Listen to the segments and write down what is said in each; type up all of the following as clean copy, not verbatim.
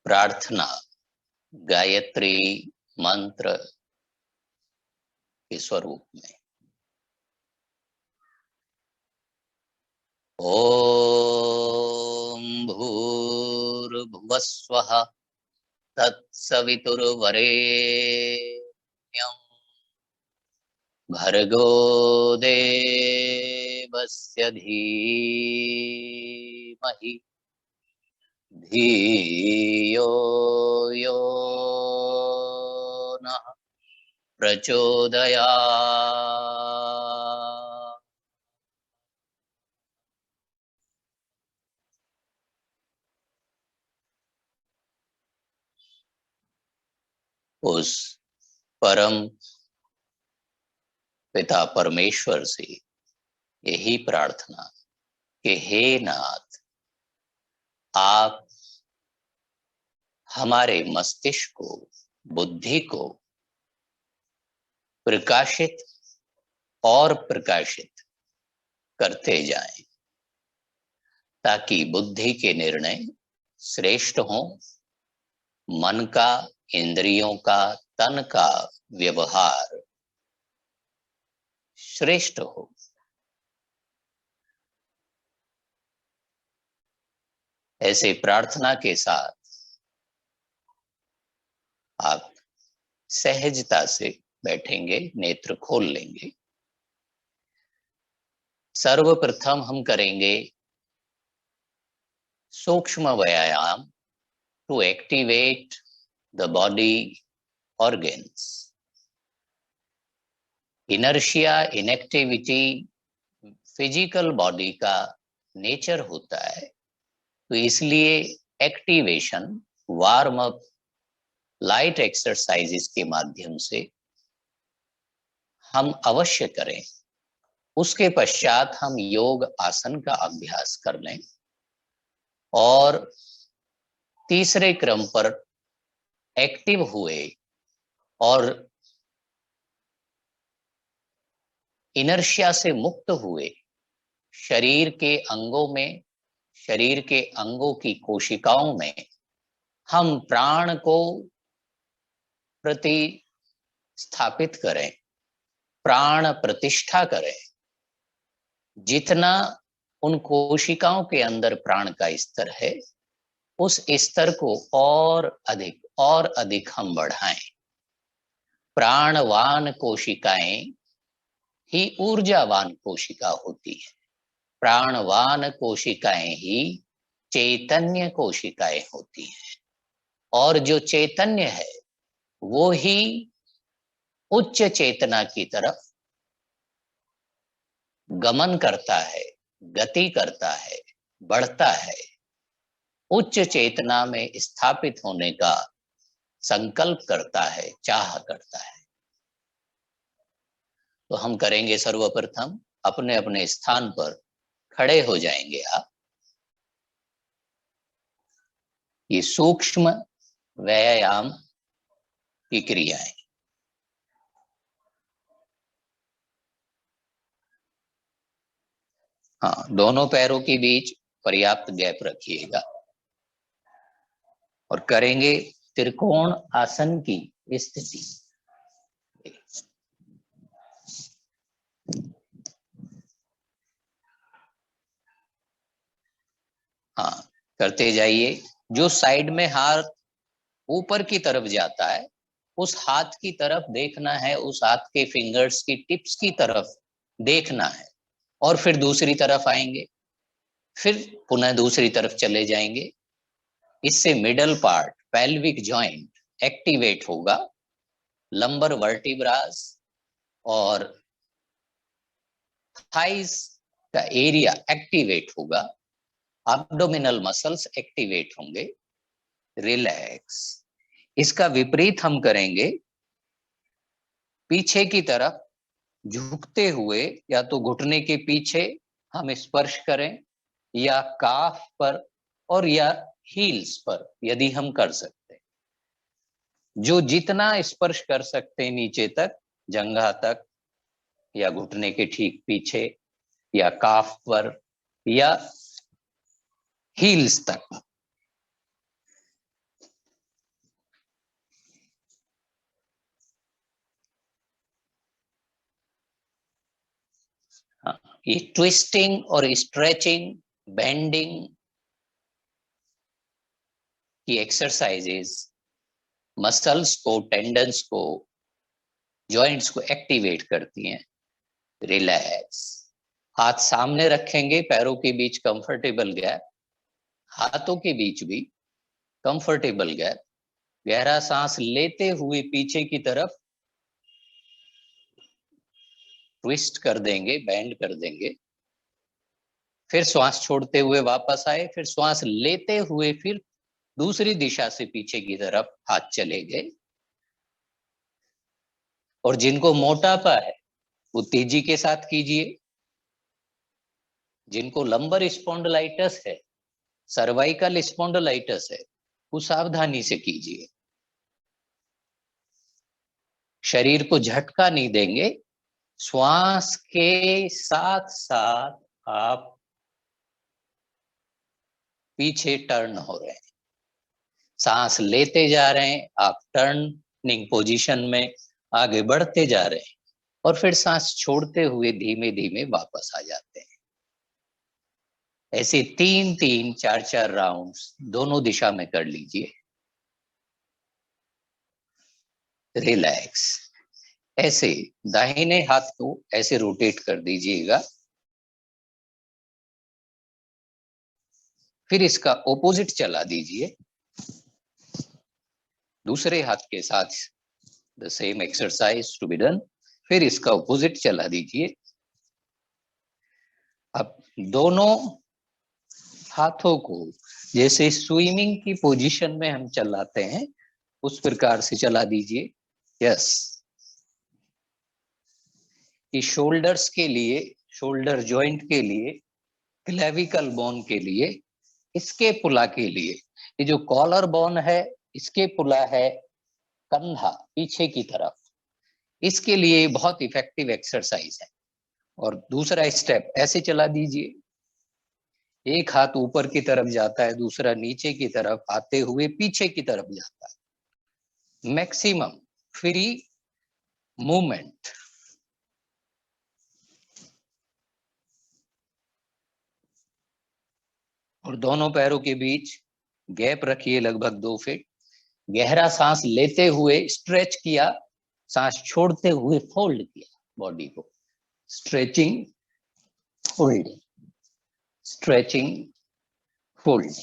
प्रार्थना गायत्री मंत्र के स्वरूप में। ओम भूर्भुवस्वः तत्सवितुर्वरेण्यं भर्गो देवस्य धीमहि धियो यो नः प्रचोदयात्। उस परम पिता परमेश्वर से यही प्रार्थना कि हे नाथ, आप हमारे मस्तिष्क को, बुद्धि को प्रकाशित और प्रकाशित करते जाएं, ताकि बुद्धि के निर्णय श्रेष्ठ हों, मन का, इंद्रियों का, तन का व्यवहार श्रेष्ठ हो। ऐसे प्रार्थना के साथ आप सहजता से बैठेंगे, नेत्र खोल लेंगे। सर्वप्रथम हम करेंगे सूक्ष्म व्यायाम to activate the body organs. Inertia, inactivity physical body का नेचर होता है, तो इसलिए activation, warm up, light exercises के माध्यम से हम अवश्य करें। उसके पश्चात हम योग आसन का अभ्यास कर लें और तीसरे क्रम पर एक्टिव हुए और इनर्शिया से मुक्त हुए शरीर के अंगों में, शरीर के अंगों की कोशिकाओं में हम प्राण को प्रतिस्थापित करें, प्राण प्रतिष्ठा करें। जितना उन कोशिकाओं के अंदर प्राण का स्तर है, उस स्तर को और अधिक हम बढ़ाएं। प्राणवान कोशिकाएं ही ऊर्जावान कोशिका होती है। प्राणवान कोशिकाएं ही चैतन्य कोशिकाएं होती हैं, और जो चैतन्य है वो ही उच्च चेतना की तरफ गमन करता है, गति करता है, बढ़ता है, उच्च चेतना में स्थापित होने का संकल्प करता है, चाह करता है। तो हम करेंगे, सर्वप्रथम अपने अपने स्थान पर खड़े हो जाएंगे आप। ये सूक्ष्म व्यायाम की क्रियाएं। हाँ, दोनों पैरों के बीच पर्याप्त गैप रखिएगा और करेंगे त्रिकोण आसन की स्थिति। हाँ, करते जाइए। जो साइड में हाथ ऊपर की तरफ जाता है, उस हाथ की तरफ देखना है, उस हाथ के फिंगर्स की टिप्स की तरफ देखना है, और फिर दूसरी तरफ आएंगे, फिर पुनः दूसरी तरफ चले जाएंगे। इससे middle part, pelvic joint activate होगा, लंबर वर्टिब्रास और थाइस का एरिया एक्टिवेट होगा, एब्डोमिनल मसल्स एक्टिवेट होंगे। रिलैक्स। इसका विपरीत हम करेंगे, पीछे की तरफ झुकते हुए, या तो घुटने के पीछे हम स्पर्श करें, या काफ पर, और या हील्स पर यदि हम कर सकते हैं। जो जितना स्पर्श कर सकते हैं नीचे तक, जंघा तक, या घुटने के ठीक पीछे, या काफ पर, या हील्स तक। ये ट्विस्टिंग और स्ट्रेचिंग, बेंडिंग की एक्सरसाइजेस मसल्स को, टेंडन्स को, जॉइंट्स को एक्टिवेट करती हैं। रिलैक्स। हाथ सामने रखेंगे, पैरों के बीच कंफर्टेबल गैप, हाथों के बीच भी कंफर्टेबल गैप। गहरा सांस लेते हुए पीछे की तरफ ट्विस्ट कर देंगे, बेंड कर देंगे। फिर श्वास छोड़ते हुए वापस आए, फिर श्वास लेते हुए फिर दूसरी दिशा से पीछे की तरफ हाथ चले गए। और जिनको मोटापा है वो तेजी के साथ कीजिए। जिनको लंबर स्पॉन्डिलाइटिस है, सर्वाइकल स्पॉन्डिलाइटिस है, वो सावधानी से कीजिए। शरीर को झटका नहीं देंगे, श्वास के साथ साथ आप पीछे टर्न हो रहे हैं। सांस लेते जा रहे हैं, आप टर्निंग पोजीशन में आगे बढ़ते जा रहे हैं, और फिर सांस छोड़ते हुए धीमे धीमे वापस आ जाते हैं। ऐसे 3-3, 4-4 राउंड्स दोनों दिशा में कर लीजिए। रिलैक्स। ऐसे दाहिने हाथ को ऐसे रोटेट कर दीजिएगा, फिर इसका ऑपोजिट चला दीजिए। दूसरे हाथ के साथ the same exercise to be done. फिर इसका ऑपोजिट चला दीजिए। अब दोनों हाथों को जैसे स्विमिंग की पोजीशन में हम चलाते हैं उस प्रकार से चला दीजिए। यस। कि शोल्डर्स के लिए, शोल्डर जॉइंट के लिए, क्लेविकल बोन के लिए, इसके पुला के लिए, ये जो कॉलर बोन है इसके पुला है कंधा पीछे की तरफ, इसके लिए बहुत इफेक्टिव एक्सरसाइज है। और दूसरा स्टेप ऐसे चला दीजिए। एक हाथ ऊपर की तरफ जाता है, दूसरा नीचे की तरफ आते हुए पीछे की तरफ जाता है। Maximum free movement. और दोनों पैरों के बीच गैप रखिए लगभग 2 फीट। गहरा सांस लेते हुए स्ट्रेच किया, सांस छोड़ते हुए फोल्ड किया बॉडी को। Stretching, folding, stretching, folding,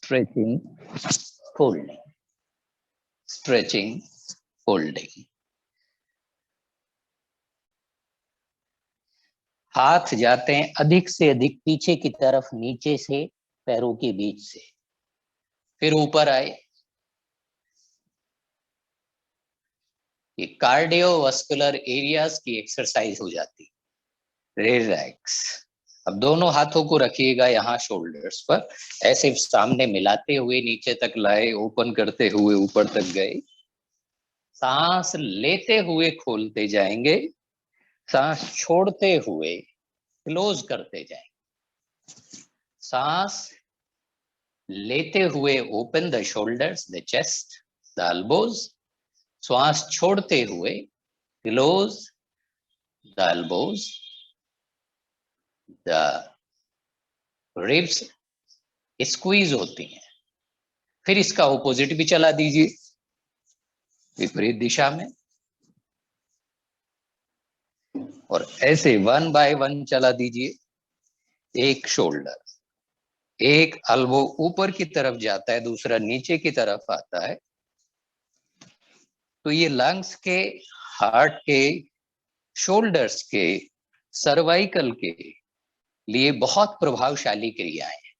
stretching, folding, stretching, folding. हाथ जाते हैं अधिक से अधिक पीछे की तरफ, नीचे से पैरों के बीच से, फिर ऊपर आए। ये कार्डियोवास्कुलर एरियाज की एक्सरसाइज हो जाती। रिलैक्स। अब दोनों हाथों को रखिएगा यहाँ शोल्डर्स पर, ऐसे सामने मिलाते हुए नीचे तक लाए, ओपन करते हुए ऊपर तक गए। सांस लेते हुए खोलते जाएंगे, सांस छोड़ते हुए क्लोज करते जाएंगे। सांस लेते हुए open the shoulders, the chest, the elbows. श्वास छोड़ते हुए close the elbows, the ribs squeeze होती हैं। फिर इसका ऑपोजिट भी चला दीजिए, विपरीत दिशा में। और ऐसे 1 बाय 1 चला दीजिए। एक शोल्डर, एक एल्बो ऊपर की तरफ जाता है, दूसरा नीचे की तरफ आता है। तो ये लंग्स के, हार्ट के, शोल्डर्स के, सर्वाइकल के लिए बहुत प्रभावशाली क्रियाएं हैं।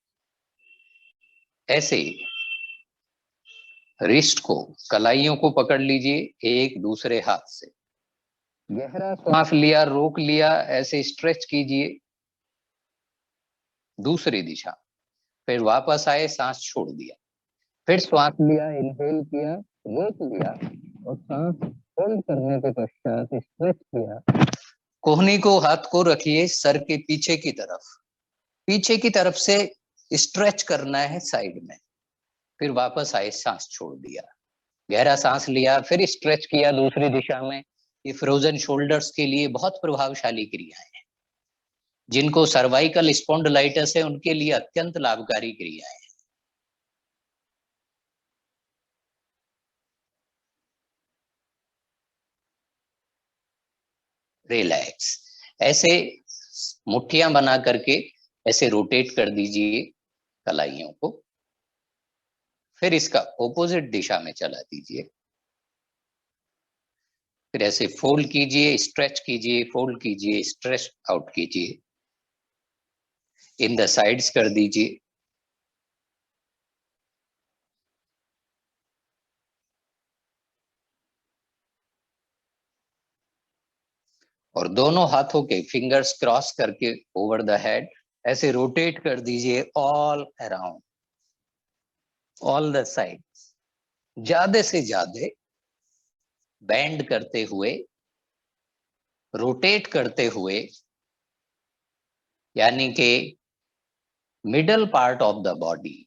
ऐसे रिस्ट को, कलाइयों को पकड़ लीजिए एक दूसरे हाथ से, गहरा सांस लिया, रोक लिया, ऐसे स्ट्रेच कीजिए दूसरी दिशा, फिर वापस आए, सांस छोड़ दिया, फिर श्वास लिया, इनहेल किया, रोक लिया और सांस होल्ड करने के पश्चात स्ट्रेच किया। कोहनी को, हाथ को रखिए सर के पीछे की तरफ, पीछे की तरफ से स्ट्रेच करना है साइड में, फिर वापस आए, सांस छोड़ दिया, गहरा सांस लिया, फिर स्ट्रेच किया दूसरी दिशा में। ये फ्रोजन शोल्डर्स के लिए बहुत प्रभावशाली क्रियाएं हैं। जिनको सर्वाइकल स्पॉन्डिलाइटिस है उनके लिए अत्यंत लाभकारी क्रियाएं हैं। रिलैक्स, ऐसे मुट्ठियां बना करके ऐसे रोटेट कर दीजिए कलाइयों को, फिर इसका ऑपोजिट दिशा में चला दीजिए, फिर ऐसे फोल्ड कीजिए, स्ट्रेच कीजिए, फोल्ड कीजिए, स्ट्रेच आउट कीजिए, इन द साइड्स कर दीजिए। और दोनों हाथों के फिंगर्स क्रॉस करके ओवर द हेड ऐसे रोटेट कर दीजिए, all around, all the sides, ज्यादा से ज्यादा बेंड करते हुए, रोटेट करते हुए, यानी कि middle part of the body,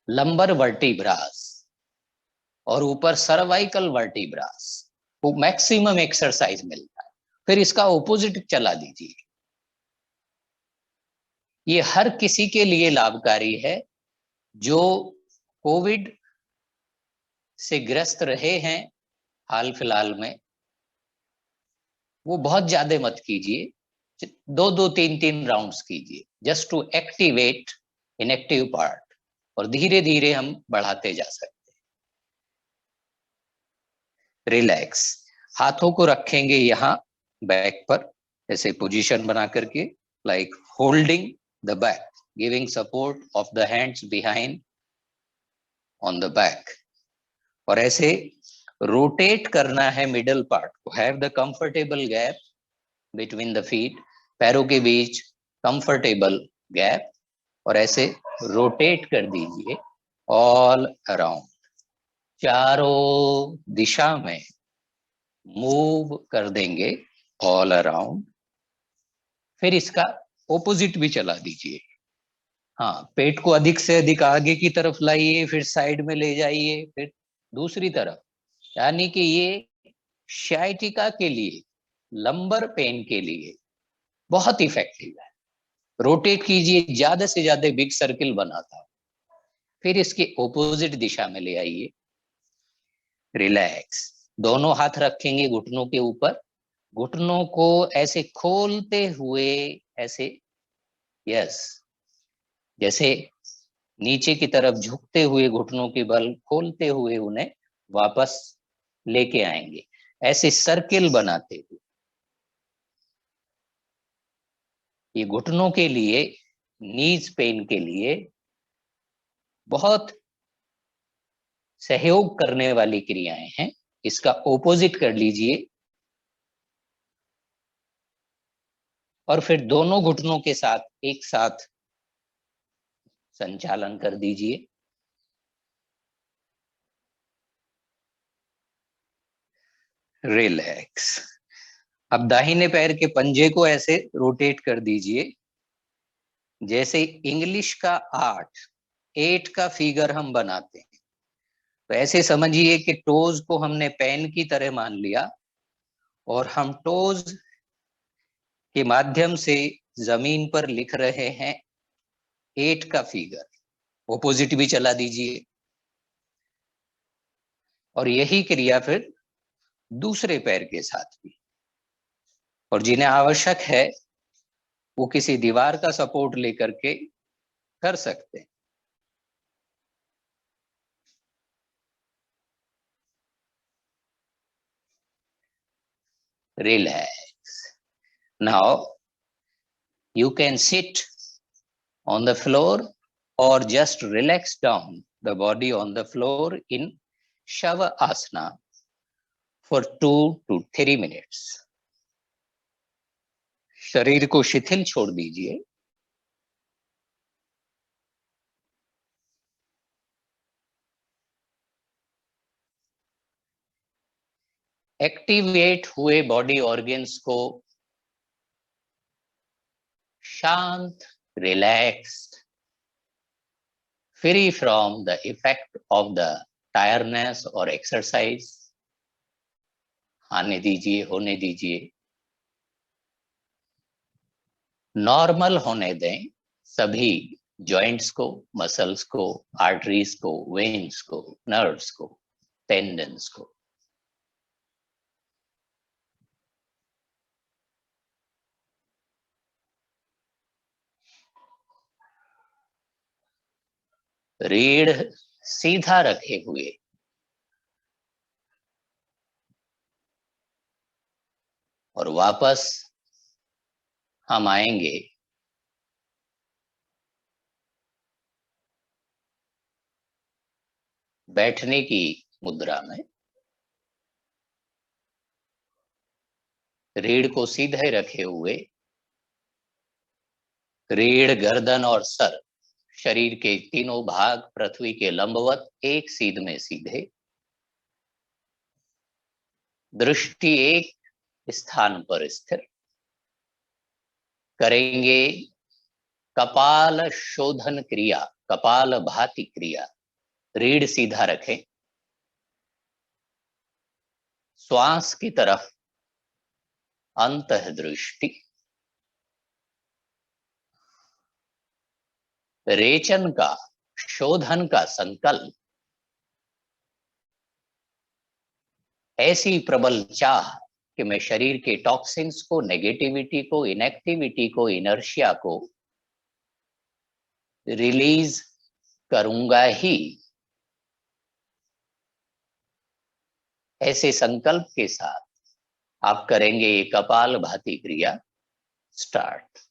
lumbar vertebras और ऊपर सर्वाइकल वर्टिब्रास को मैक्सिमम एक्सरसाइज मिलता है। फिर इसका ऑपोजिट चला दीजिए। ये हर किसी के लिए लाभकारी है जो कोविड से ग्रस्त रहे हैं हाल फिलहाल में। वो बहुत ज्यादा मत कीजिए, 2-2, 3-3 राउंड्स कीजिए, just to activate inactive part, और धीरे धीरे हम बढ़ाते जा सकते हैं। रिलैक्स, हाथों को रखेंगे यहाँ बैक पर, ऐसे पोजीशन बना करके, like holding the back, giving support of the hands behind on the back, और ऐसे रोटेट करना है मिडल पार्ट को। Have the comfortable gap between the feet, पैरों के बीच कंफर्टेबल गैप, और ऐसे रोटेट कर दीजिए ऑल अराउंड, चारों दिशा में मूव कर देंगे ऑल अराउंड। फिर इसका ऑपोजिट भी चला दीजिए। हाँ, पेट को अधिक से अधिक आगे की तरफ लाइए, फिर साइड में ले जाइए, फिर दूसरी तरफ, यानी कि ये शाइटिका के लिए, लंबर पेन के लिए बहुत इफेक्टिव है। रोटेट कीजिए, ज्यादा से ज्यादा बिग सर्किल बनाता है, फिर इसके ऑपोजिट दिशा में ले आइए। रिलैक्स, दोनों हाथ रखेंगे घुटनों के ऊपर, घुटनों को ऐसे खोलते हुए, ऐसे, यस, जैसे नीचे की तरफ झुकते हुए घुटनों के बल खोलते हुए उन्हें वापस लेके आएंगे, ऐसे सर्किल बनाते हुए। ये घुटनों के लिए, नीज पेन के लिए बहुत सहयोग करने वाली क्रियाएं हैं। इसका ऑपोजिट कर लीजिए और फिर दोनों घुटनों के साथ एक साथ संचालन कर दीजिए। रिलैक्स, अब दाहिने पैर के पंजे को ऐसे रोटेट कर दीजिए, जैसे इंग्लिश का 8 का फिगर हम बनाते हैं। तो ऐसे समझिए कि टोज को हमने पेन की तरह मान लिया और हम टोज के माध्यम से जमीन पर लिख रहे हैं 8 का फिगर। ऑपोजिट भी चला दीजिए और यही क्रिया फिर दूसरे पैर के साथ भी। और जिन्हें आवश्यक है वो किसी दीवार का सपोर्ट लेकर के कर सकते हैं। Relax. Now you can sit on the floor or just relax down the body on the floor in Shavasana for 2 to 3 minutes. शरीर को शिथिल छोड़ दीजिए। एक्टिवेट हुए बॉडी ऑर्गन्स को शांत, relaxed, free from the effect of the tiredness और exercise आने दीजिए, होने दीजिए। नॉर्मल होने दें सभी जॉइंट्स को, मसल्स को, आर्टरीज को, वेन्स को, नर्व्स को, टेंडन्स को। रीढ़ सीधा रखे हुए और वापस हम आएंगे बैठने की मुद्रा में। रीढ़ को सीधे रखे हुए, रीढ़, गर्दन और सर, शरीर के तीनों भाग पृथ्वी के लंबवत एक सीध में सीधे। दृष्टि एक स्थान पर स्थिर। करेंगे कपाल शोधन क्रिया, कपाल भाती क्रिया। रीढ़ सीधा रखें, श्वास की तरफ अंतः दृष्टि। रेचन का, शोधन का संकल्प। ऐसी प्रबल चाह कि मैं शरीर के टॉक्सिन्स को, नेगेटिविटी को, इनएक्टिविटी को, इनर्शिया को रिलीज करूंगा ही। ऐसे संकल्प के साथ आप करेंगे ये कपाल भाती क्रिया। स्टार्ट।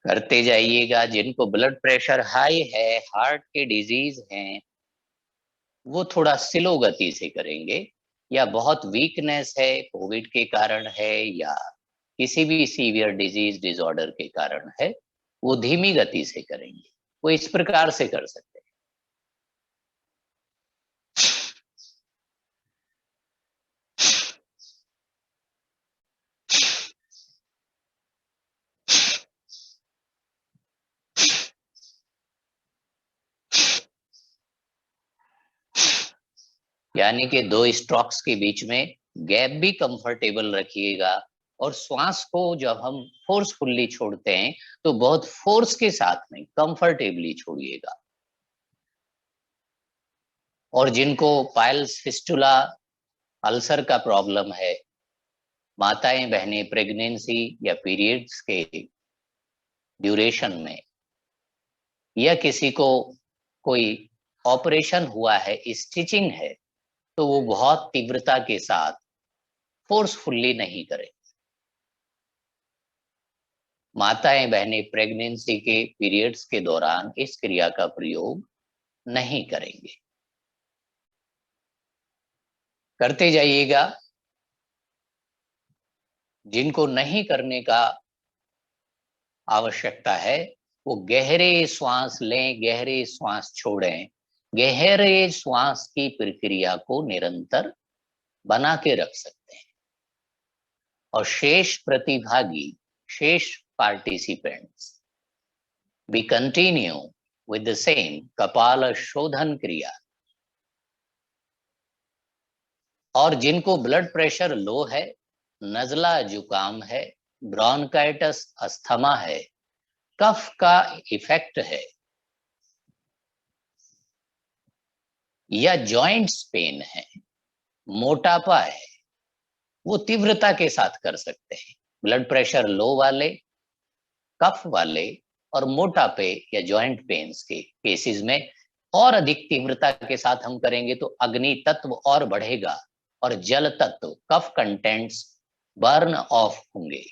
करते जाइएगा। जिनको ब्लड प्रेशर हाई है, हार्ट के डिजीज हैं, वो थोड़ा स्लो गति से करेंगे, या बहुत वीकनेस है, कोविड के कारण है या किसी भी सीवियर डिजीज डिसऑर्डर के कारण है, वो धीमी गति से करेंगे। वो इस प्रकार से कर सकते हैं। यानी कि 2 स्ट्रोक्स के बीच में गैप भी कंफर्टेबल रखिएगा। और श्वास को जब हम फोर्सफुल्ली छोड़ते हैं तो बहुत फोर्स के साथ नहीं, कंफर्टेबली छोड़िएगा। और जिनको पाइल्स, फिस्टुला, अल्सर का प्रॉब्लम है, माताएं बहनें प्रेगनेंसी या पीरियड्स के ड्यूरेशन में, या किसी को कोई ऑपरेशन हुआ है, स्टिचिंग है, तो वो बहुत तीव्रता के साथ फोर्सफुल्ली नहीं करें। माताएं बहनें प्रेगनेंसी के पीरियड्स के दौरान इस क्रिया का प्रयोग नहीं करेंगे। करते जाइएगा। जिनको नहीं करने का आवश्यकता है वो गहरे श्वास लें, गहरे श्वास छोड़ें। गहरे श्वास की प्रक्रिया को निरंतर बना के रख सकते हैं। और शेष प्रतिभागी, शेष participants, we continue with the same कपाल शोधन क्रिया। और जिनको ब्लड प्रेशर लो है, नजला जुकाम है, ब्रोंकाइटिस, अस्थमा है, कफ का इफेक्ट है, या जॉइंट्स पेन है, मोटापा है, वो तीव्रता के साथ कर सकते हैं। ब्लड प्रेशर लो वाले, कफ वाले और मोटापे या जॉइंट पेन्स के केसेस में और अधिक तीव्रता के साथ हम करेंगे तो अग्नि तत्व और बढ़ेगा और जल तत्व, कफ कंटेंट्स बर्न ऑफ होंगे।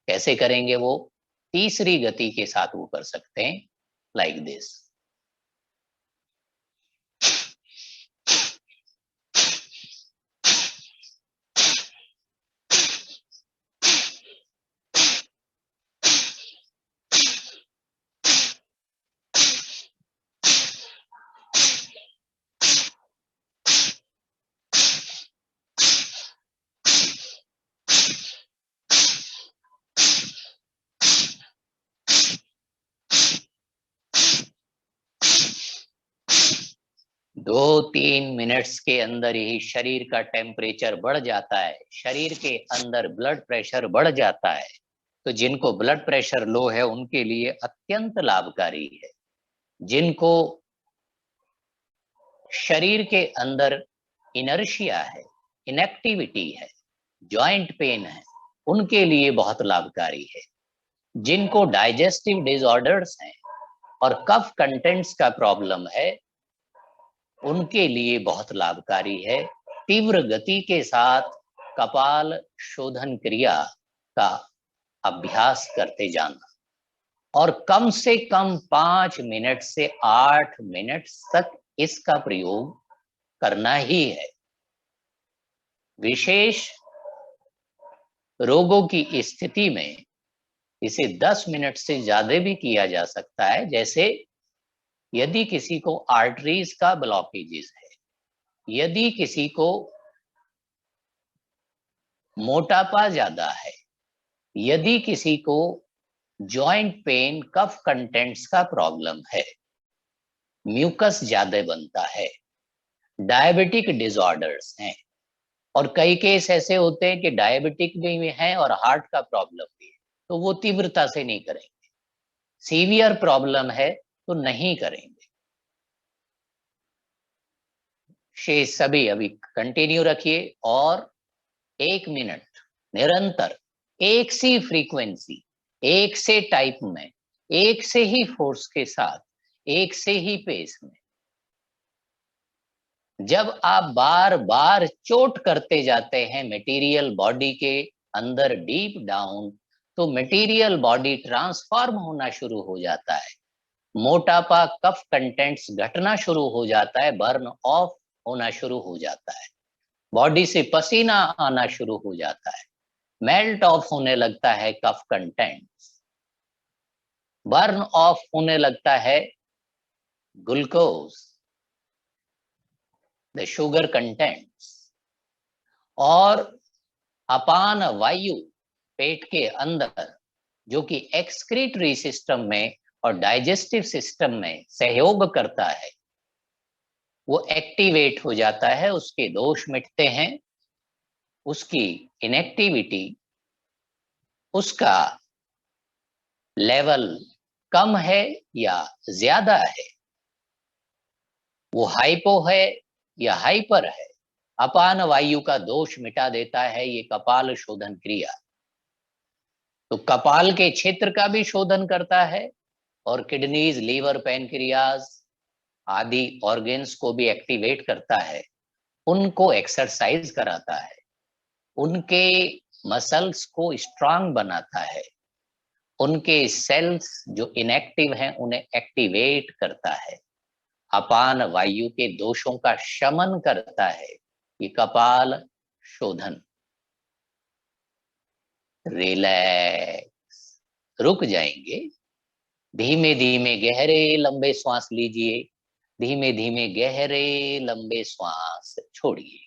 कैसे करेंगे वो? तीसरी गति के साथ वो कर सकते हैं, लाइक दिस। 2-3 मिनट्स के अंदर ही शरीर का टेम्परेचर बढ़ जाता है, शरीर के अंदर ब्लड प्रेशर बढ़ जाता है। तो जिनको ब्लड प्रेशर लो है उनके लिए अत्यंत लाभकारी है। जिनको शरीर के अंदर इनर्शिया है, इनएक्टिविटी है, जॉइंट पेन है, उनके लिए बहुत लाभकारी है। जिनको डाइजेस्टिव डिसऑर्डर्स हैं और कफ कंटेंट्स का प्रॉब्लम है, उनके लिए बहुत लाभकारी है। तीव्र गति के साथ कपाल शोधन क्रिया का अभ्यास करते जाना और कम से कम 5 मिनट से 8 मिनट तक इसका प्रयोग करना ही है। विशेष रोगों की स्थिति में इसे 10 मिनट से ज्यादा भी किया जा सकता है। जैसे यदि किसी को आर्टरीज का ब्लॉकेजेस है, यदि किसी को मोटापा ज्यादा है, यदि किसी को जॉइंट पेन, कफ कंटेंट्स का प्रॉब्लम है, म्यूकस ज्यादा बनता है, डायबिटिक डिसऑर्डर्स हैं, और कई केस ऐसे होते हैं कि डायबिटिक भी है और हार्ट का प्रॉब्लम भी है, तो वो तीव्रता से नहीं करेंगे। सीवियर प्रॉब्लम है तो नहीं करेंगे। शेष सभी अभी कंटिन्यू रखिए और 1 मिनट निरंतर एक सी फ्रीक्वेंसी, एक से टाइप में, एक से ही फोर्स के साथ, एक से ही पेस में। जब आप बार बार चोट करते जाते हैं मटेरियल बॉडी के अंदर डीप डाउन, तो मटेरियल बॉडी ट्रांसफॉर्म होना शुरू हो जाता है, मोटापा, कफ कंटेंट्स घटना शुरू हो जाता है, बर्न ऑफ होना शुरू हो जाता है, बॉडी से पसीना आना शुरू हो जाता है, मेल्ट ऑफ होने लगता है कफ कंटेंट्स, बर्न ऑफ होने लगता है ग्लूकोज, द शुगर कंटेंट्स, और अपान वायु पेट के अंदर जो कि एक्सक्रीटरी सिस्टम में और डाइजेस्टिव सिस्टम में सहयोग करता है, वो एक्टिवेट हो जाता है, उसके दोष मिटते हैं, उसकी इनएक्टिविटी, उसका लेवल कम है या ज्यादा है, वो हाइपो है या हाइपर है, अपान वायु का दोष मिटा देता है ये कपाल शोधन क्रिया। तो कपाल के क्षेत्र का भी शोधन करता है और किडनीज, लीवर, पैनक्रियाज आदि ऑर्गन्स को भी एक्टिवेट करता है, उनको एक्सरसाइज कराता है, उनके मसल्स को स्ट्रांग बनाता है, उनके सेल्स जो इनएक्टिव हैं उन्हें एक्टिवेट करता है, अपान वायु के दोषों का शमन करता है ये कपाल शोधन। रिलैक्स, रुक जाएंगे, धीमे धीमे गहरे लंबे श्वास लीजिए, धीमे धीमे गहरे लंबे श्वास छोड़िए।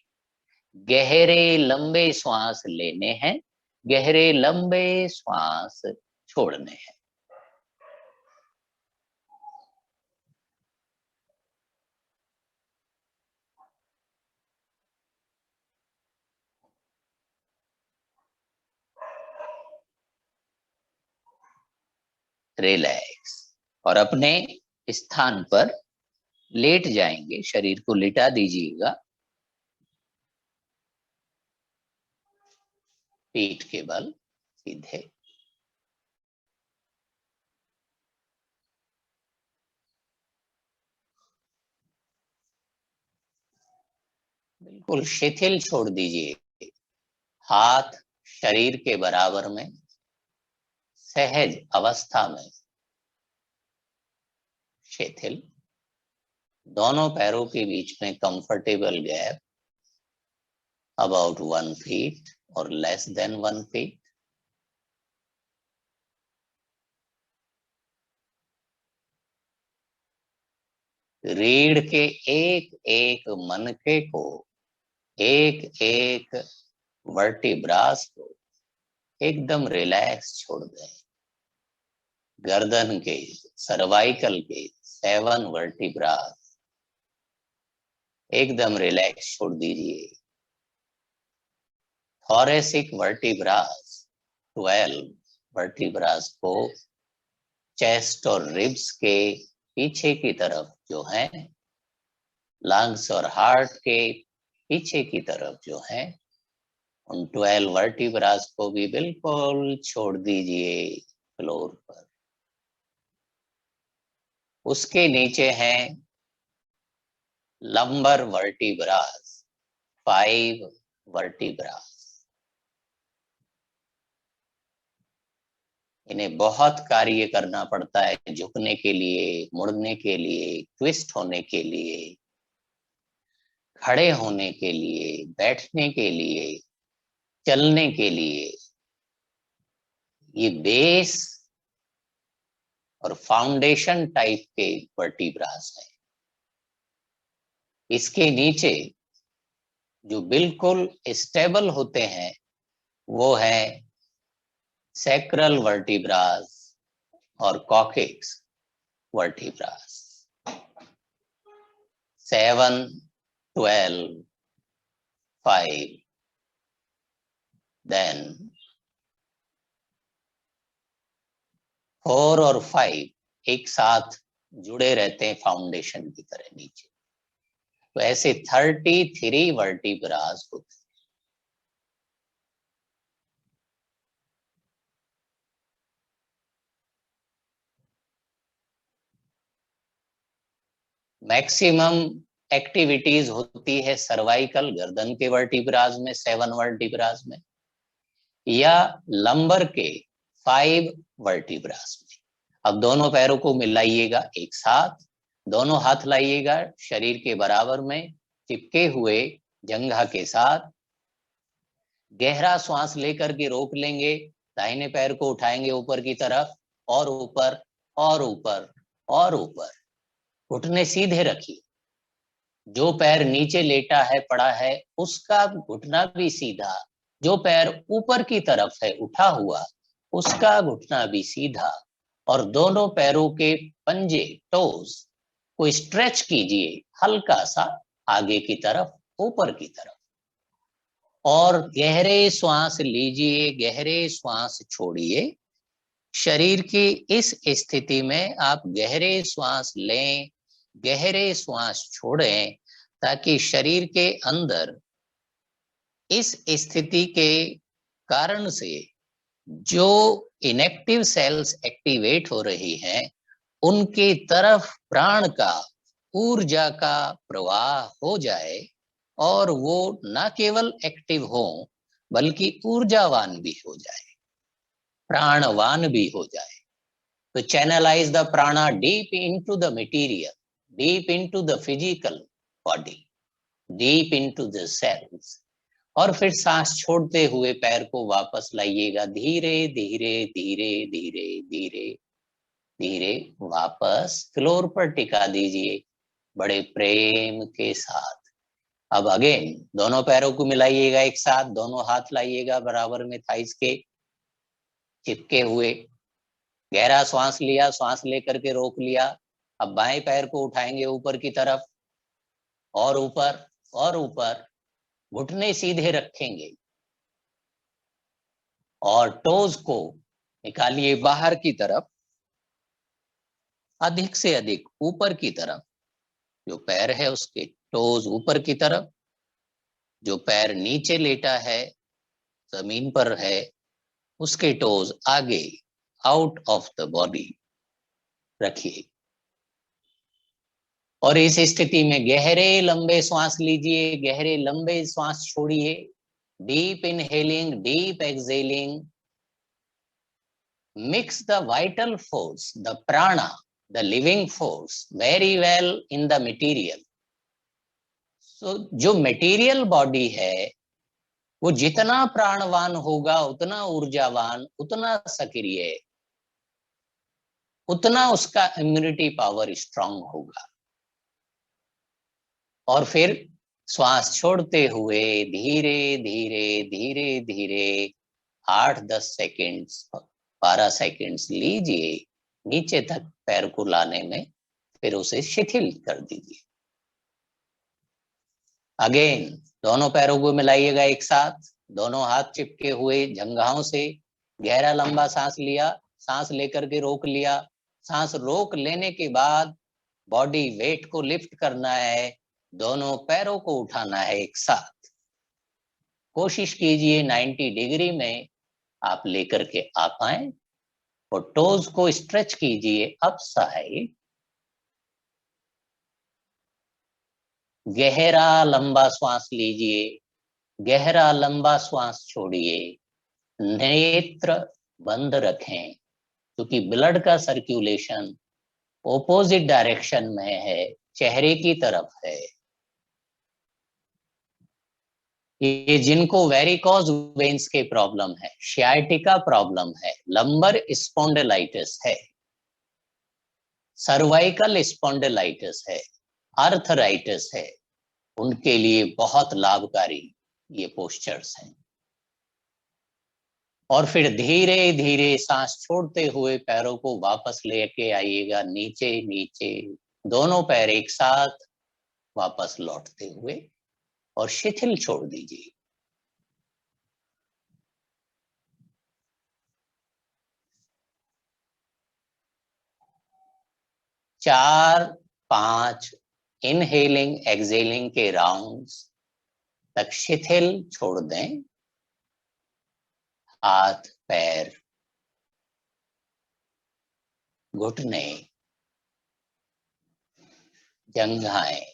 गहरे लंबे श्वास लेने हैं, गहरे लंबे श्वास छोड़ने हैं। रिलैक्स और अपने स्थान पर लेट जाएंगे, शरीर को लिटा दीजिएगा, पीठ के बल सीधे। बिल्कुल शिथिल छोड़ दीजिए, हाथ शरीर के बराबर में, सहज अवस्था में शिथिल। दोनों पैरों के बीच में कंफर्टेबल गैप, अबाउट 1 फीट और लेस देन 1 फीट। रीढ़ के एक एक मनके को, एक एक वर्टिब्रास को एकदम रिलैक्स छोड़ दें। गर्दन के, सर्वाइकल के 7 वर्टिब्रास एकदम रिलैक्स छोड़ दीजिए। थोरेसिक वर्टिब्रास 12 वर्टिब्रास को चेस्ट और रिब्स के पीछे की तरफ जो है, लंग्स और हार्ट के पीछे की तरफ जो है, उन 12 वर्टिब्रास को भी बिल्कुल छोड़ दीजिए फ्लोर पर। उसके नीचे हैं लंबर वर्टिब्रास 5 वर्टिब्रास। इन्हें बहुत कार्य करना पड़ता है, झुकने के लिए, मुड़ने के लिए, ट्विस्ट होने के लिए, खड़े होने के लिए, बैठने के लिए, चलने के लिए। ये बेस और फाउंडेशन टाइप के वर्टिब्रास है। इसके नीचे जो बिल्कुल स्टेबल होते हैं वो है सैक्रल वर्टिब्रास और कॉकेक्स वर्टिब्रास। 7, 12, 5, देन 4 और 5 एक साथ जुड़े रहते हैं फाउंडेशन की तरह नीचे। तो ऐसे 33 वर्टिब्रास होते हैं। मैक्सिमम एक्टिविटीज होती है सर्वाइकल, गर्दन के वर्टिब्रास में 7 वर्टिब्रास में, या लंबर के 5 वर्टिब्रास में। अब दोनों पैरों को मिलाइएगा एक साथ, दोनों हाथ लाइएगा शरीर के बराबर में चिपके हुए जंघा के साथ। गहरा श्वास लेकर के रोक लेंगे, दाहिने पैर को उठाएंगे ऊपर की तरफ, और ऊपर और ऊपर और ऊपर। घुटने सीधे रखिए, जो पैर नीचे लेटा है पड़ा है उसका घुटना भी सीधा, जो पैर ऊपर की तरफ है उठा हुआ उसका घुटना भी सीधा, और दोनों पैरों के पंजे, टोज को स्ट्रेच कीजिए हल्का सा आगे की तरफ, ऊपर की तरफ। और गहरे श्वास लीजिए, गहरे श्वास छोड़िए। शरीर की इस स्थिति में आप गहरे श्वास लें, गहरे श्वास छोड़ें, ताकि शरीर के अंदर इस स्थिति के कारण से जो इनएक्टिव सेल्स एक्टिवेट हो रही हैं उनके तरफ प्राण का, ऊर्जा का प्रवाह हो जाए, और वो न केवल एक्टिव हो बल्कि ऊर्जावान भी हो जाए, प्राणवान भी हो जाए। तो channelize the prana deep into the material, deep into the physical body, deep into the cells. और फिर सांस छोड़ते हुए पैर को वापस लाइएगा, धीरे धीरे धीरे धीरे धीरे धीरे वापस फ्लोर पर टिका दीजिए बड़े प्रेम के साथ। अब अगेन दोनों पैरों को मिलाइएगा एक साथ, दोनों हाथ लाइएगा बराबर में थाइस के चिपके हुए। गहरा श्वास लिया, श्वास लेकर के रोक लिया। अब बाएं पैर को उठाएंगे ऊपर की तरफ, और ऊपर और ऊपर। घुटने सीधे रखेंगे और टोज को निकालिए बाहर की तरफ, अधिक से अधिक ऊपर की तरफ। जो पैर है उसके टोज ऊपर की तरफ, जो पैर नीचे लेटा है, जमीन पर है, उसके टोज आगे, आउट ऑफ द बॉडी रखिए। और इस स्थिति में गहरे लंबे श्वास लीजिए, गहरे लंबे श्वास छोड़िए। Deep inhaling, deep exhaling. Mix the vital force, the prana, the living force very well in the material. So जो material body है वो जितना प्राणवान होगा, उतना ऊर्जावान, उतना सक्रिय, उतना उसका इम्यूनिटी पावर स्ट्रांग होगा। और फिर श्वास छोड़ते हुए धीरे धीरे धीरे धीरे 8-10 सेकेंड्स, 12 सेकेंड्स लीजिए नीचे तक पैर को लाने में, फिर उसे शिथिल कर दीजिए। अगेन दोनों पैरों को मिलाइएगा एक साथ, दोनों हाथ चिपके हुए जंघाओं से। गहरा लंबा सांस लिया, सांस लेकर के रोक लिया। सांस रोक लेने के बाद बॉडी वेट को लिफ्ट करना है, दोनों पैरों को उठाना है एक साथ। कोशिश कीजिए 90 डिग्री में आप लेकर के आ पाए और टोज को स्ट्रेच कीजिए अप साइड। गहरा लंबा श्वास लीजिए, गहरा लंबा श्वास छोड़िए। नेत्र बंद रखें क्योंकि ब्लड का सर्कुलेशन ऑपोजिट डायरेक्शन में है, चेहरे की तरफ है। ये जिनको वेरिकोज वेन्स के प्रॉब्लम है, शियाटिका प्रॉब्लम है, लंबर स्पॉन्डिलाइटिस है, सर्वाइकल स्पॉन्डिलाइटिस है, आर्थराइटिस है, उनके लिए बहुत लाभकारी ये पोस्चर्स हैं। और फिर धीरे धीरे सांस छोड़ते हुए पैरों को वापस लेके आइएगा नीचे नीचे, दोनों पैर एक साथ वापस लौटते हुए, और शिथिल छोड़ दीजिए। चार 5 इनहेलिंग एक्सहेलिंग के राउंड्स तक शिथिल छोड़ दें। हाथ, पैर, घुटने, जंघाएं,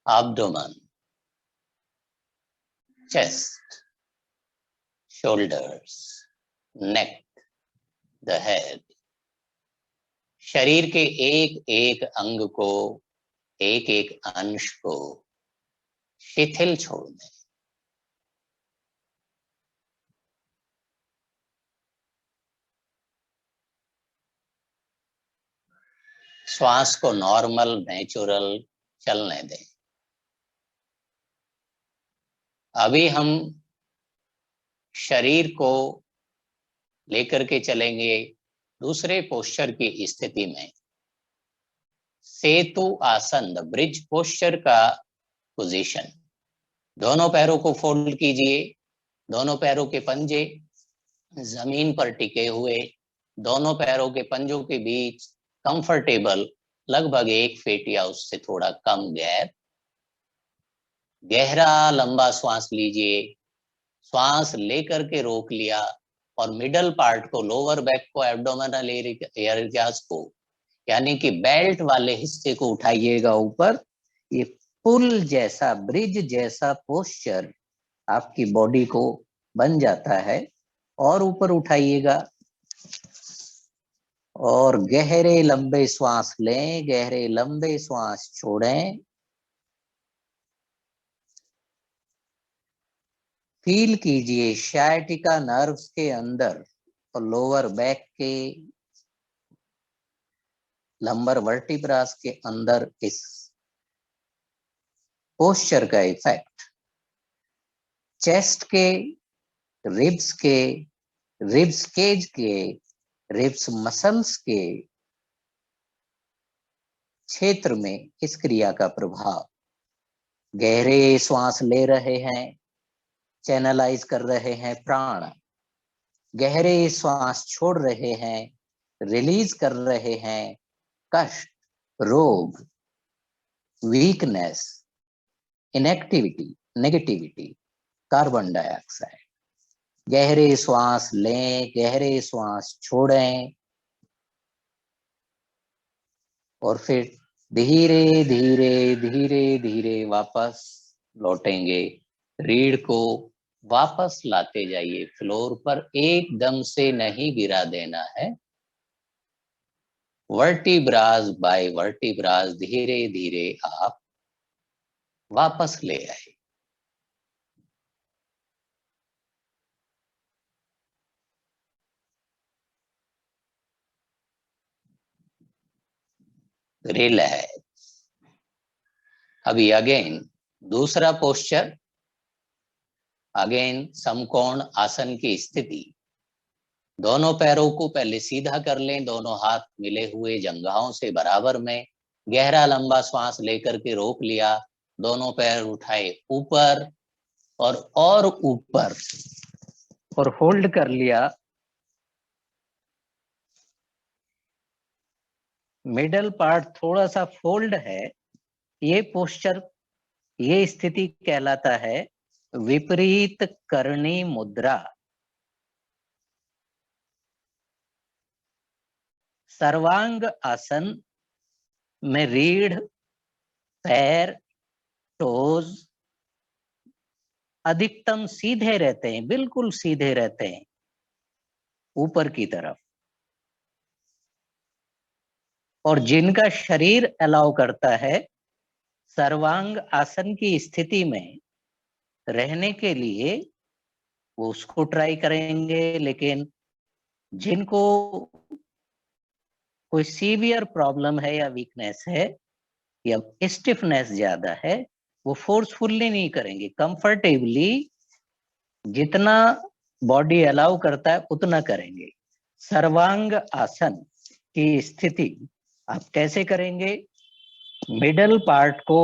abdomen, chest, shoulders, neck, the head, शरीर के एक एक अंग को, एक एक अंश को शिथिल छोड़ दें। श्वास को नॉर्मल नेचुरल चलने दें। अभी हम शरीर को लेकर के चलेंगे दूसरे पोस्चर की स्थिति में। सेतु आसन, द ब्रिज पोस्चर का पोजीशन। दोनों पैरों को फोल्ड कीजिए, दोनों पैरों के पंजे जमीन पर टिके हुए, दोनों पैरों के पंजों के बीच कंफर्टेबल लगभग 1 फीट या उससे थोड़ा कम गैप। गहरा लंबा श्वास लीजिए, श्वास लेकर के रोक लिया और मिडल पार्ट को, लोअर बैक को, एब्डोमिनल एरियाज को, यानी कि बेल्ट वाले हिस्से को उठाइएगा ऊपर। ये पुल जैसा, ब्रिज जैसा पोस्चर आपकी बॉडी को बन जाता है। और ऊपर उठाइएगा और गहरे लंबे श्वास लें, गहरे लंबे श्वास छोड़ें। फील कीजिए शायटिका नर्व्स के अंदर और लोअर बैक के, लंबर वर्टिब्रास के अंदर इस पोस्चर का इफेक्ट। चेस्ट के, रिब्स के, रिब्स केज के, रिब्स मसल्स के क्षेत्र में इस क्रिया का प्रभाव। गहरे श्वास ले रहे हैं, चैनलाइज कर रहे हैं प्राण, गहरे श्वास छोड़ रहे हैं, रिलीज कर रहे हैं कष्ट, रोग, weakness, inactivity, negativity, carbon dioxide. गहरे श्वास लें, गहरे श्वास छोड़ें और फिर धीरे धीरे धीरे धीरे वापस लौटेंगे। रीढ़ को वापस लाते जाइए फ्लोर पर, एकदम से नहीं गिरा देना है। वर्टिब्रास बाय वर्टिब्रास धीरे धीरे आप वापस ले आए। रिलैक्स। अभी अगेन दूसरा पोस्चर, अगेन समकोण आसन की स्थिति। दोनों पैरों को पहले सीधा कर लें, दोनों हाथ मिले हुए जंघाओं से बराबर में। गहरा लंबा श्वास लेकर के रोक लिया, दोनों पैर उठाए ऊपर और ऊपर और होल्ड कर लिया। मिडल पार्ट थोड़ा सा फोल्ड है। ये पोस्चर, ये स्थिति कहलाता है विपरीत करणी मुद्रा। सर्वांग आसन में रीढ़, पैर, टोज अधिकतम सीधे रहते हैं, बिल्कुल सीधे रहते हैं ऊपर की तरफ। और जिनका शरीर अलाउ करता है सर्वांग आसन की स्थिति में रहने के लिए, वो उसको ट्राई करेंगे। लेकिन जिनको कोई सीवियर प्रॉब्लम है या वीकनेस है या स्टिफनेस ज्यादा है, वो फोर्सफुली नहीं करेंगे, कंफर्टेबली जितना बॉडी अलाउ करता है उतना करेंगे। सर्वांग आसन की स्थिति आप कैसे करेंगे? मिडल पार्ट को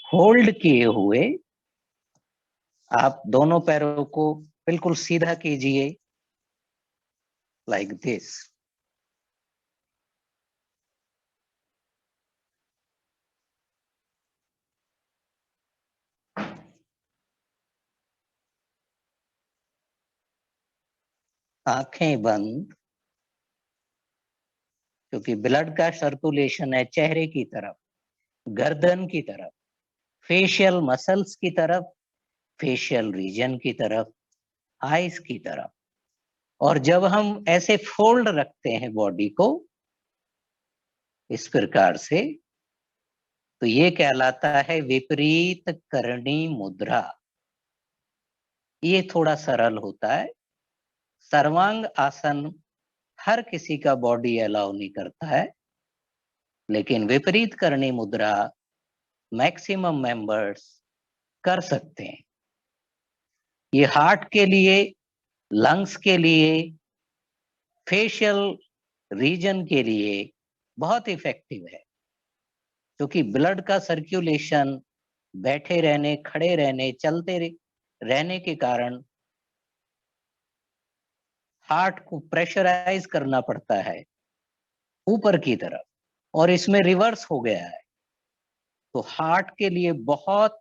होल्ड किए हुए आप दोनों पैरों को बिल्कुल सीधा कीजिए, लाइक दिस। आंखें बंद, क्योंकि ब्लड का सर्कुलेशन है चेहरे की तरफ, गर्दन की तरफ, फेशियल मसल्स की तरफ, फेशियल रीजन की तरफ, आईज की तरफ। और जब हम ऐसे फोल्ड रखते हैं बॉडी को इस प्रकार से, तो ये कहलाता है विपरीत करणी मुद्रा। ये थोड़ा सरल होता है। सर्वांग आसन हर किसी का बॉडी अलाउ नहीं करता है, लेकिन विपरीत करणी मुद्रा मैक्सिमम मेंबर्स कर सकते हैं। ये हार्ट के लिए, लंग्स के लिए, फेशियल रीजन के लिए बहुत इफेक्टिव है, क्योंकि ब्लड का सर्कुलेशन बैठे रहने, खड़े रहने, चलते रहने के कारण हार्ट को प्रेशराइज करना पड़ता है ऊपर की तरफ, और इसमें रिवर्स हो गया है। तो हार्ट के लिए बहुत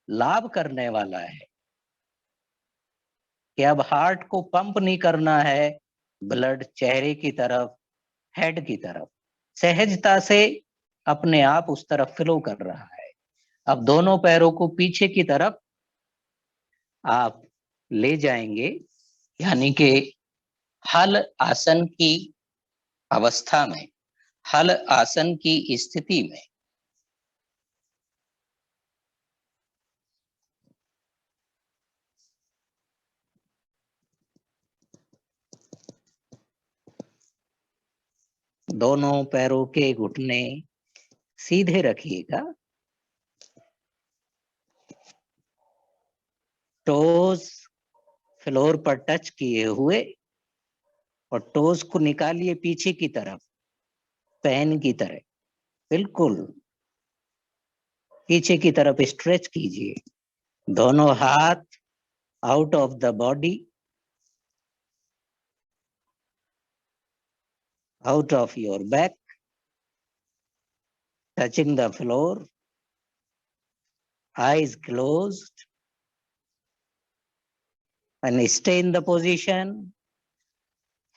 लाभ करने वाला है कि अब हार्ट को पंप नहीं करना है ब्लड चेहरे की तरफ, हेड की तरफ, सहजता से अपने आप उस तरफ फ्लो कर रहा है। अब दोनों पैरों को पीछे की तरफ आप ले जाएंगे, यानी कि हल आसन की अवस्था में, हल आसन की स्थिति में दोनों पैरों के घुटने सीधे रखिएगा। टोज फ्लोर पर टच किए हुए, और टोज को निकालिए पीछे की तरफ, पेन की तरह बिल्कुल पीछे की तरफ स्ट्रेच कीजिए। दोनों हाथ out of the body, out of your back. touching the floor, eyes closed, and stay in the position.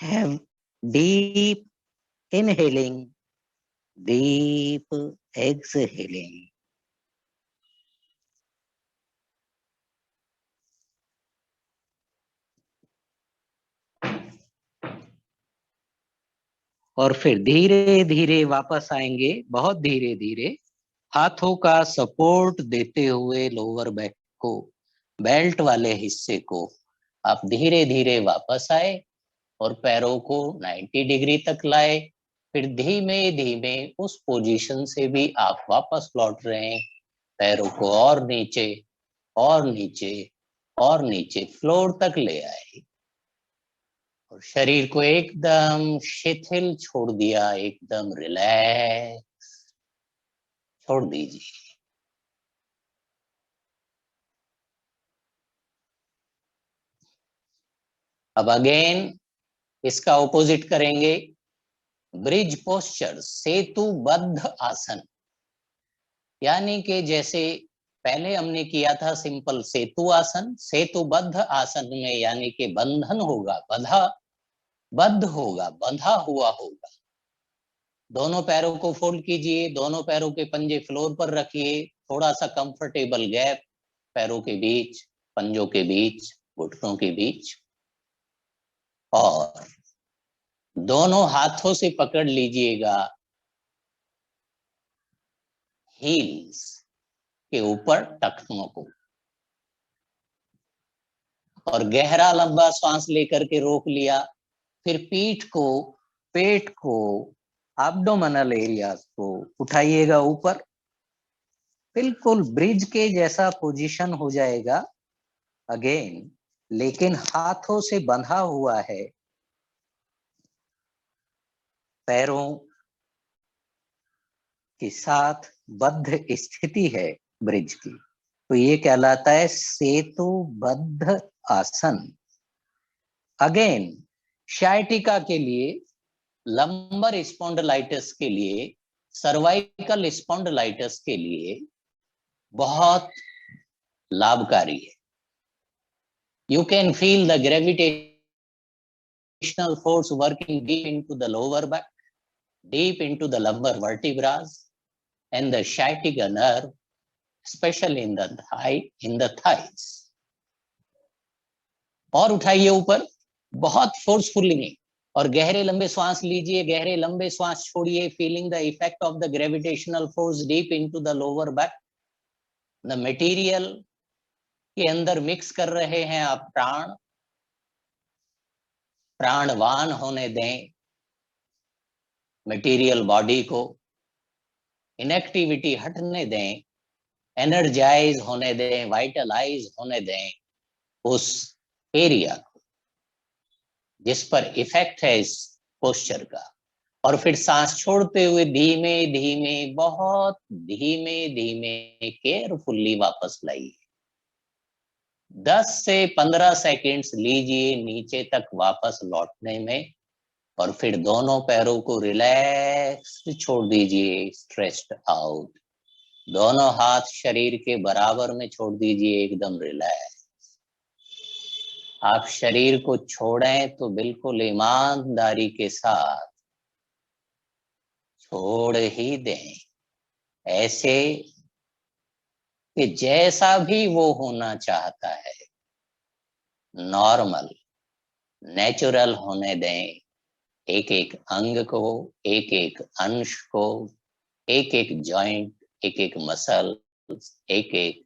Have deep inhaling, deep exhaling. और फिर धीरे धीरे वापस आएंगे, बहुत धीरे धीरे, हाथों का सपोर्ट देते हुए लोअर बैक को, बेल्ट वाले हिस्से को आप धीरे धीरे वापस आए और पैरों को 90 डिग्री तक लाए। फिर धीमे धीमे उस पोजीशन से भी आप वापस लौट रहे हैं, पैरों को और नीचे और नीचे और नीचे फ्लोर तक ले आए और शरीर को एकदम शिथिल छोड़ दिया, एकदम रिलैक्स छोड़ दीजिए। अब अगेन इसका ऑपोजिट करेंगे, ब्रिज पोस्चर, सेतुबद्ध आसन। यानी कि जैसे पहले हमने किया था सिंपल सेतु आसन, सेतुबद्ध आसन में यानी कि बंधन होगा, बद्ध होगा, बंधा हुआ होगा। दोनों पैरों को फोल्ड कीजिए, दोनों पैरों के पंजे फ्लोर पर रखिए, थोड़ा सा कंफर्टेबल गैप पैरों के बीच, पंजों के बीच, घुटनों के बीच, और दोनों हाथों से पकड़ लीजिएगा हील्स के ऊपर टखनों को, और गहरा लंबा सांस लेकर के रोक लिया। फिर पीठ को, पेट को, एब्डोमिनल एरियाज को उठाइएगा ऊपर, बिल्कुल ब्रिज के जैसा पोजीशन हो जाएगा अगेन, लेकिन हाथों से बंधा हुआ है, पैरों के साथ बद्ध स्थिति है ब्रिज की, तो ये कहलाता है सेतुबद्ध आसन। अगेन शायटिका के लिए, लंबर स्पॉन्डिलाइटिस के लिए, सर्वाइकल स्पॉन्डिलाइटिस के लिए बहुत लाभकारी है। You can feel the gravitational force working deep into the lower back, deep into the lumbar vertebrae and the sciatica nerve, especially in the thighs. और उठाइए ऊपर, बहुत फोर्सफुली, और गहरे लंबे श्वास लीजिए, गहरे लंबे श्वास छोड़िए, feeling the effect of the gravitational force deep into the lower back. The material के अंदर मिक्स कर रहे हैं आप प्राण, प्राणवान होने दें मटेरियल बॉडी को, इनएक्टिविटी हटने दें, एनर्जाइज होने दें, वाइटलाइज होने दें उस एरिया को जिस पर इफेक्ट है इस पोस्चर का। और फिर सांस छोड़ते हुए धीमे धीमे, बहुत धीमे धीमे, केयरफुल्ली वापस लाइए। 10 से 15 सेकेंड्स लीजिए नीचे तक वापस लौटने में, और फिर दोनों पैरों को रिलैक्स छोड़ दीजिए, स्ट्रेच्ड आउट। दोनों हाथ शरीर के बराबर में छोड़ दीजिए, एकदम रिलैक्स। आप शरीर को छोड़ें तो बिल्कुल ईमानदारी के साथ छोड़ ही दें, ऐसे कि जैसा भी वो होना चाहता है नॉर्मल, नेचुरल होने दें। एक एक अंग को, एक एक अंश को, एक एक जॉइंट, एक एक मसल, एक एक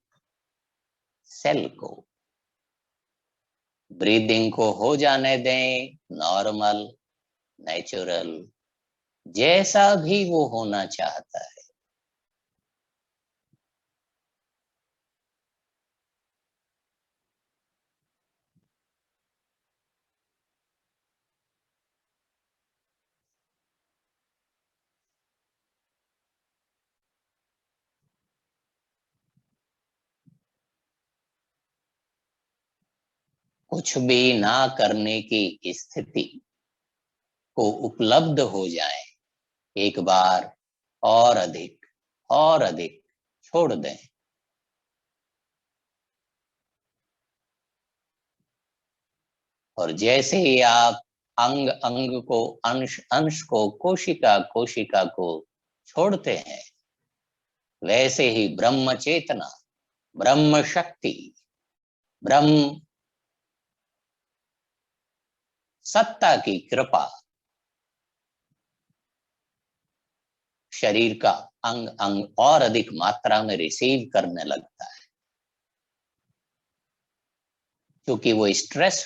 सेल को, ब्रीदिंग को हो जाने दें नॉर्मल, नेचुरल, जैसा भी वो होना चाहता है। कुछ भी ना करने की स्थिति को उपलब्ध हो जाए एक बार और अधिक, और अधिक छोड़ दें। और जैसे ही आप अंग अंग को, अंश अंश को, कोशिका कोशिका को छोड़ते हैं, वैसे ही ब्रह्म चेतना, ब्रह्म शक्ति, ब्रह्म सत्ता की कृपा शरीर का अंग अंग और अधिक मात्रा में रिसीव करने लगता है, क्योंकि वो स्ट्रेस